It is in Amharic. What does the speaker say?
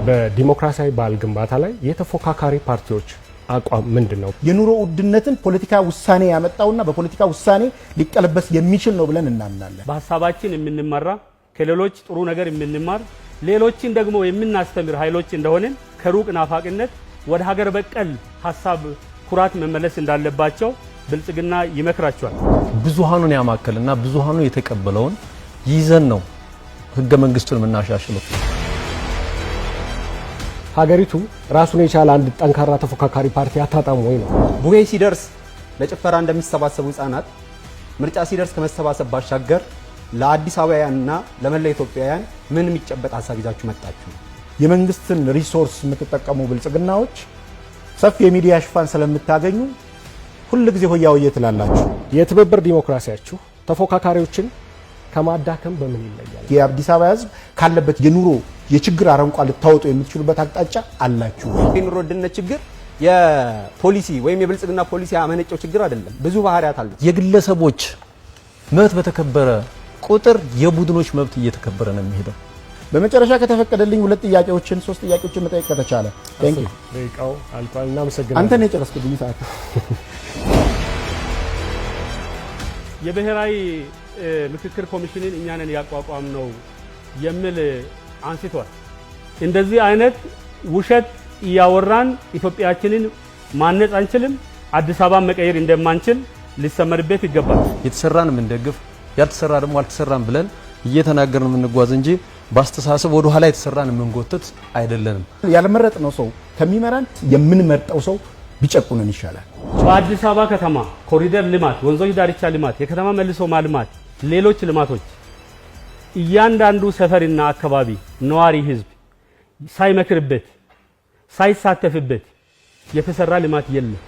በዲሞክራሲያዊ ባህል ግንባታ ላይ የተፎካካሪ ፓርቲዎች አቋም ምንድነው? የኑሮ ውድነትን ፖለቲካ ውሳኔ ያመጣውና በፖለቲካ ውሳኔ ሊቀለበስ የሚችል ነው ብለን እናምናለን። በሐሳባችን የምንመራ ከሌሎች ጥሩ ነገር የምንማር ሌሎችን ደግሞ የምናስተምር ኃይሎች እንደሆነን ከሩቅ ናፋቂነት ወደ ሀገር በቀል ሐሳብ ኩራት መመለስ እንዳለባቸው ብልጽግና ይመክራቸዋል። ብዙሃኑን ያማከልና ብዙሃኑ የተቀበለውን ይዘን ነው ህገ መንግስቱን የምናሻሽለው። ሀገሪቱ ራሱን የቻለ አንድ ጠንካራ ተፎካካሪ ፓርቲ አታጣም ወይ ነው? ቡሄ ሲደርስ ለጭፈራ እንደሚሰባሰቡ ህጻናት ምርጫ ሲደርስ ከመሰባሰብ ባሻገር ለአዲስ አበባውያንና ለመላ ኢትዮጵያውያን ምን የሚጨበጥ ሐሳብ ይዛችሁ መጣችሁ? የመንግስትን ሪሶርስ የምትጠቀሙ ብልጽግናዎች ሰፊ የሚዲያ ሽፋን ስለምታገኙ ሁሉ ጊዜ ሆያውዬ ትላላችሁ። የትብብር ዲሞክራሲያችሁ ተፎካካሪዎችን ከማዳከም በምን ይለያል? የአዲስ አበባ ህዝብ ካለበት የኑሮ የችግር አረንቋ ልታወጡ የምትችሉበት አቅጣጫ አላችሁ? የኑሮ ውድነት ችግር የፖሊሲ ወይም የብልጽግና ፖሊሲ ያመነጨው ችግር አይደለም። ብዙ ባህሪያት አሉ። የግለሰቦች መብት በተከበረ ቁጥር የቡድኖች መብት እየተከበረ ነው የሚሄደው። በመጨረሻ ከተፈቀደልኝ ሁለት ጥያቄዎችን ሶስት ጥያቄዎችን መጠየቅ ከተቻለ ቴንክ ዩ። ደቂቃው አልቋል። እናመሰግናለን። አንተ ነው የጨረስኩልኝ ሰዓት። የብሔራዊ ምክክር ኮሚሽንን እኛ ነን ያቋቋም ነው የሚል አንስቷል። እንደዚህ አይነት ውሸት እያወራን ኢትዮጵያችንን ማነጽ አንችልም። አዲስ አበባ መቀየር እንደማንችል ሊሰመርበት ይገባል። የተሰራን የምንደግፍ ያልተሰራ ደግሞ አልተሰራም ብለን እየተናገርን የምንጓዝ እንጂ ባስተሳሰብ ወደ ኋላ የተሰራን የምንጎትት አይደለንም። ያልመረጥነው ሰው ከሚመራን የምንመርጠው ሰው ቢጨቁነን ይሻላል። በአዲስ አበባ ከተማ ኮሪደር ልማት፣ ወንዞች ዳርቻ ልማት፣ የከተማ መልሶ ማልማት፣ ሌሎች ልማቶች እያንዳንዱ ሰፈርና አካባቢ ነዋሪ ህዝብ ሳይመክርበት ሳይሳተፍበት የተሰራ ልማት የለም።